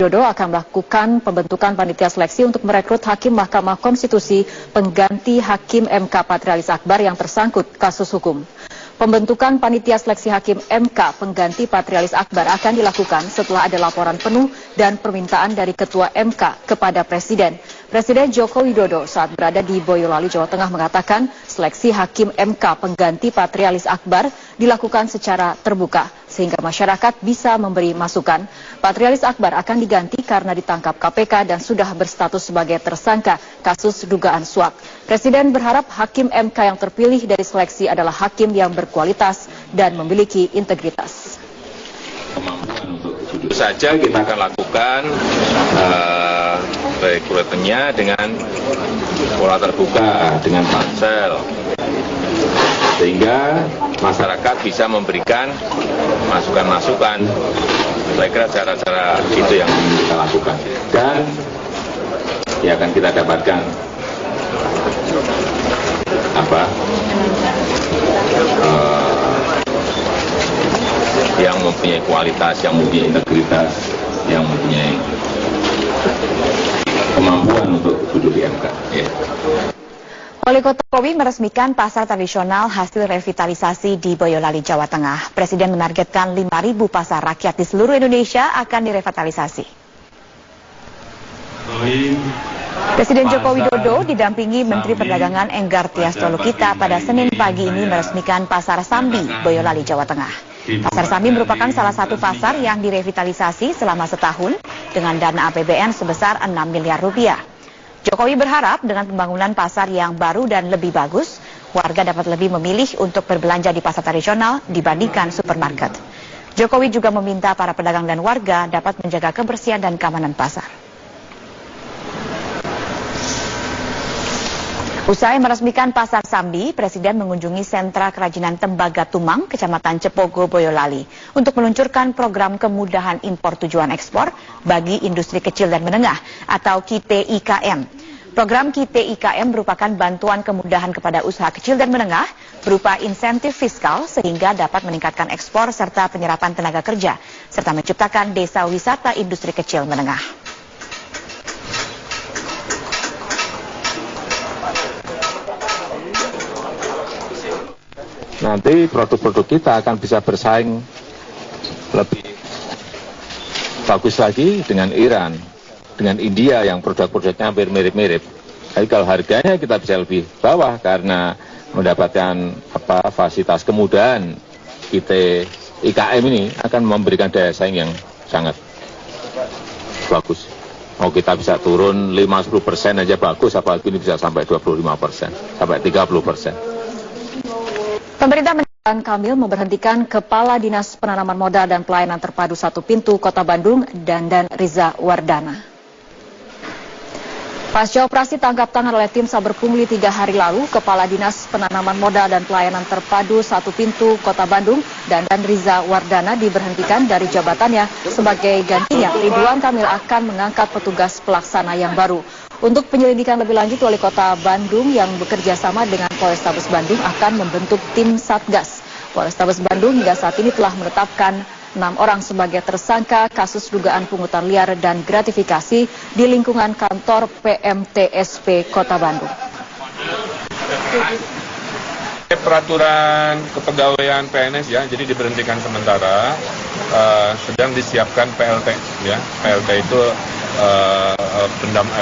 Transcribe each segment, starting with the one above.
Widodo akan melakukan pembentukan panitia seleksi untuk merekrut hakim Mahkamah Konstitusi pengganti Hakim MK Patrialis Akbar yang tersangkut kasus hukum. Pembentukan panitia seleksi Hakim MK pengganti Patrialis Akbar akan dilakukan setelah ada laporan penuh dan permintaan dari Ketua MK kepada Presiden. Presiden Joko Widodo saat berada di Boyolali, Jawa Tengah mengatakan seleksi Hakim MK pengganti Patrialis Akbar dilakukan secara terbuka sehingga masyarakat bisa memberi masukan. Patrialis Akbar akan diganti karena ditangkap KPK dan sudah berstatus sebagai tersangka kasus dugaan suap. Presiden berharap Hakim MK yang terpilih dari seleksi adalah hakim yang berkualitas dan memiliki integritas. Tentu saja kita akan lakukan rekrutmennya dengan pola terbuka, dengan pansel, sehingga masyarakat bisa memberikan masukan-masukan. Saya kira cara-cara itu yang kita lakukan, dan ya akan kita dapatkan yang mempunyai kualitas, yang mempunyai integritas, yang mempunyai kemampuan untuk duduk di MK. Ya. Wali Kota Jokowi meresmikan pasar tradisional hasil revitalisasi di Boyolali, Jawa Tengah. Presiden menargetkan 5.000 pasar rakyat di seluruh Indonesia akan direvitalisasi. Presiden Joko Widodo didampingi Menteri Perdagangan Enggar Tias Tolukita pada Senin pagi ini meresmikan Pasar Sambi, Boyolali, Jawa Tengah. Pasar Sambi merupakan salah satu pasar yang direvitalisasi selama setahun dengan dana APBN sebesar 6 miliar rupiah. Jokowi berharap dengan pembangunan pasar yang baru dan lebih bagus, warga dapat lebih memilih untuk berbelanja di pasar tradisional dibandingkan supermarket. Jokowi juga meminta para pedagang dan warga dapat menjaga kebersihan dan keamanan pasar. Usai meresmikan Pasar Sambi, Presiden mengunjungi sentra kerajinan tembaga Tumang, Kecamatan Cepogo, Boyolali, untuk meluncurkan program kemudahan impor tujuan ekspor bagi industri kecil dan menengah atau KITE-IKM. Program KITE-IKM merupakan bantuan kemudahan kepada usaha kecil dan menengah berupa insentif fiskal sehingga dapat meningkatkan ekspor serta penyerapan tenaga kerja, serta menciptakan desa wisata industri kecil menengah. Nanti produk-produk kita akan bisa bersaing lebih bagus lagi dengan Iran, dengan India yang produk-produknya hampir mirip-mirip. Jadi kalau harganya kita bisa lebih bawah karena mendapatkan fasilitas kemudahan, kita IKM ini akan memberikan daya saing yang sangat bagus. Mau kita bisa turun 50% aja bagus, apalagi ini bisa sampai 25%, sampai 30%. Pemerintah Ridwan Kamil memberhentikan Kepala Dinas Penanaman Modal dan Pelayanan Terpadu Satu Pintu Kota Bandung, Dandan Riza Wardana. Pasca operasi tangkap tangan oleh tim Saber Pungli 3 hari lalu, Kepala Dinas Penanaman Modal dan Pelayanan Terpadu Satu Pintu Kota Bandung, Dandan Riza Wardana diberhentikan dari jabatannya. Sebagai gantinya, Ridwan Kamil akan mengangkat petugas pelaksana yang baru. Untuk penyelidikan lebih lanjut, Wali Kota Bandung yang bekerja sama dengan Polrestabes Bandung akan membentuk tim Satgas. Polrestabes Bandung hingga saat ini telah menetapkan 6 orang sebagai tersangka kasus dugaan pungutan liar dan gratifikasi di lingkungan kantor PMTSP Kota Bandung. Peraturan kepegawaian PNS ya, jadi diberhentikan sementara, sedang disiapkan PLT ya. PLT itu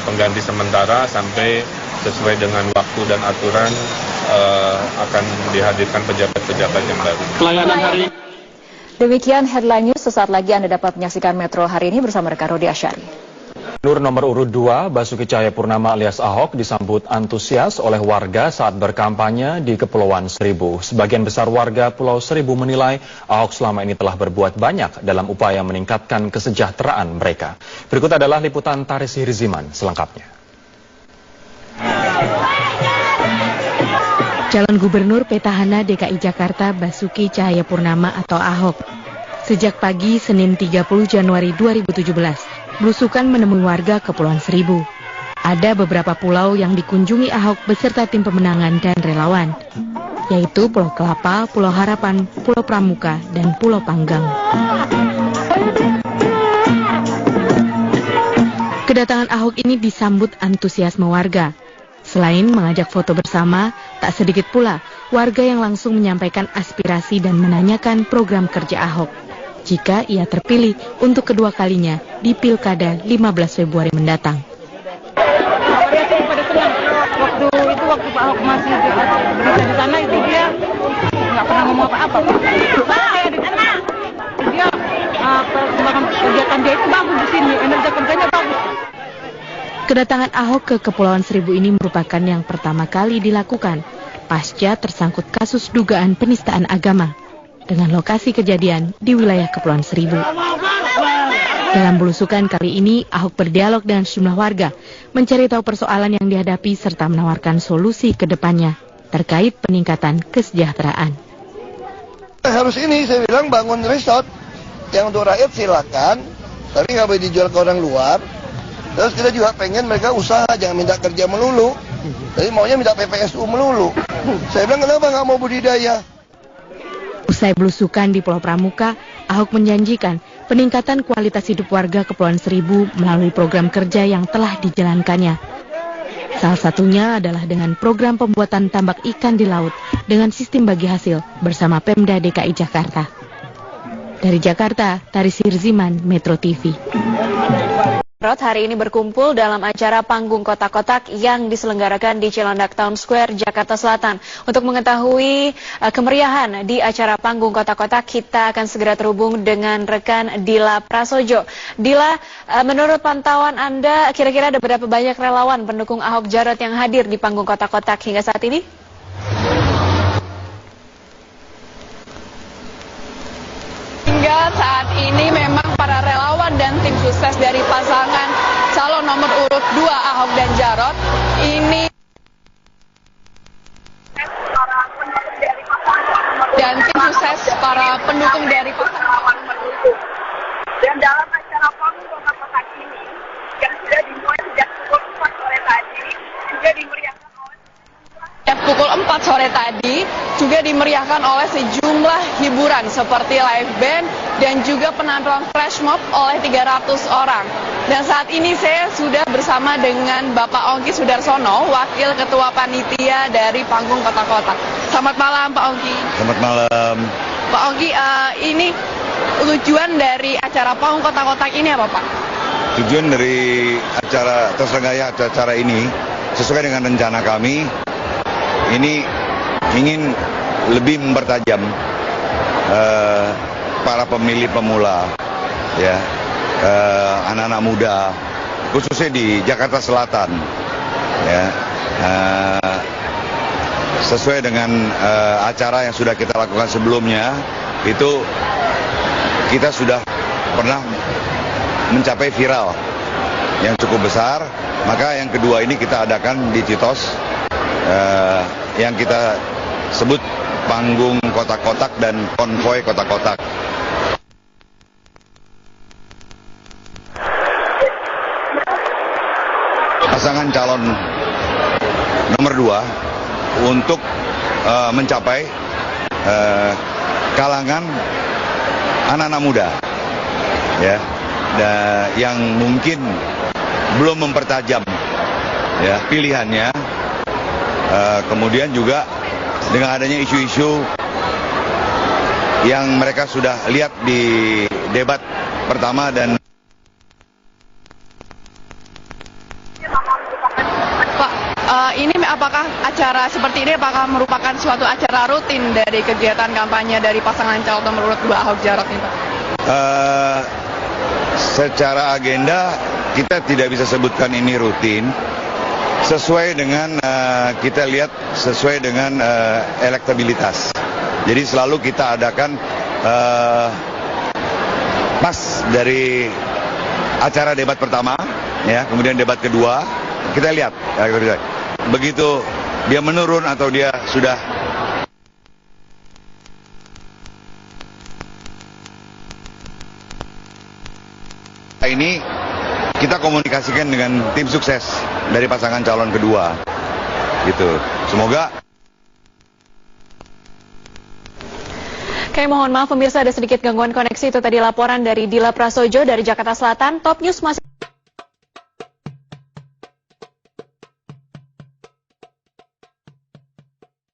pengganti sementara sampai sesuai dengan waktu dan aturan akan dihadirkan pejabat-pejabat yang baru. Pelayanan hari. Demikian headline news, sesaat lagi Anda dapat menyaksikan Metro hari ini bersama rekan Rudi Asyari. Gubernur nomor urut 2 Basuki Cahayapurnama alias Ahok disambut antusias oleh warga saat berkampanye di Kepulauan Seribu. Sebagian besar warga Pulau Seribu menilai Ahok selama ini telah berbuat banyak dalam upaya meningkatkan kesejahteraan mereka. Berikut adalah liputan Taris Hirziman selengkapnya. Calon Gubernur Petahana DKI Jakarta Basuki Cahayapurnama atau Ahok. Sejak pagi Senin 30 Januari 2017, belusukan menemui warga Kepulauan Seribu. Ada beberapa pulau yang dikunjungi Ahok beserta tim pemenangan dan relawan, yaitu Pulau Kelapa, Pulau Harapan, Pulau Pramuka, dan Pulau Panggang. Kedatangan Ahok ini disambut antusiasme warga. Selain mengajak foto bersama, tak sedikit pula warga yang langsung menyampaikan aspirasi dan menanyakan program kerja Ahok jika ia terpilih untuk kedua kalinya di Pilkada 15 Februari mendatang. Waktu Pak Ahok masih berada di sana itu dia nggak pernah ngomong apa-apa. Dia kegiatan dia itu bagus di sini, energi kerjanya bagus. Kedatangan Ahok ke Kepulauan Seribu ini merupakan yang pertama kali dilakukan pasca tersangkut kasus dugaan penistaan agama dengan lokasi kejadian di wilayah Kepulauan Seribu. Dalam belusukan kali ini, Ahok berdialog dengan sejumlah warga, mencari tahu persoalan yang dihadapi serta menawarkan solusi ke depannya terkait peningkatan kesejahteraan. Harus ini, saya bilang bangun resort yang untuk rakyat silakan, tapi nggak boleh dijual ke orang luar. Terus kita juga pengen mereka usaha, jangan minta kerja melulu. Jadi maunya minta PPSU melulu. Saya bilang kenapa nggak mau budidaya? Usai belusukan di Pulau Pramuka, Ahok menjanjikan peningkatan kualitas hidup warga Kepulauan Seribu melalui program kerja yang telah dijalankannya. Salah satunya adalah dengan program pembuatan tambak ikan di laut dengan sistem bagi hasil bersama Pemda DKI Jakarta. Dari Jakarta, Taris Hirziman, Metro TV. Hari ini berkumpul dalam acara panggung kotak-kotak yang diselenggarakan di Cilandak Town Square, Jakarta Selatan. Untuk mengetahui kemeriahan di acara panggung kotak-kotak, kita akan segera terhubung dengan rekan Dila Prasojo. Dila, menurut pantauan Anda, kira-kira ada berapa banyak relawan pendukung Ahok Jarot yang hadir di panggung kotak-kotak hingga saat ini? Hingga saat ini memang para relawan dan tim sukses dari pasangan calon nomor urut 2 Ahok dan Jarot ini dan tim sukses para pendukung dari pasangan nomor 1. Dan dalam acara panggung kotak-kotak ini yang sudah dimulai sejak pukul 4 sore tadi juga dimeriahkan oleh pukul 4 sore tadi juga dimeriahkan oleh sejumlah hiburan seperti live band dan juga penampilan flash mob oleh 300 orang. Dan saat ini saya sudah bersama dengan Bapak Ongki Sudarsono, Wakil Ketua Panitia dari Panggung Kotak-Kotak. Selamat malam Pak Ongki. Selamat malam. Pak Ongki, ini tujuan dari acara Panggung Kotak-Kotak ini apa Pak? Tujuan dari terselenggaranya acara ini sesuai dengan rencana kami, ini ingin lebih mempertajam para pemilih pemula, ya, anak-anak muda, khususnya di Jakarta Selatan, ya, sesuai dengan acara yang sudah kita lakukan sebelumnya, itu kita sudah pernah mencapai viral yang cukup besar. Maka yang kedua ini kita adakan di Citos, yang kita sebut panggung kotak-kotak dan konvoi kotak-kotak. Pasangan calon nomor 2 untuk mencapai kalangan anak-anak muda, ya, yang mungkin belum mempertajam, ya, pilihannya. Kemudian juga dengan adanya isu-isu yang mereka sudah lihat di debat pertama dan Pak, ini apakah acara seperti ini merupakan suatu acara rutin dari kegiatan kampanye dari pasangan calon nomor urut 2 Ahok Jarot ini Pak? Secara agenda kita tidak bisa sebutkan ini rutin. Sesuai dengan kita lihat sesuai dengan elektabilitas. Jadi selalu kita adakan pas dari acara debat pertama, ya, kemudian debat kedua, kita lihat begitu dia menurun atau dia sudah ini kita komunikasikan dengan tim sukses dari pasangan calon kedua, gitu. Semoga. Oke, mohon maaf pemirsa ada sedikit gangguan koneksi. Itu tadi laporan dari Dila Prasojo dari Jakarta Selatan. Top News masih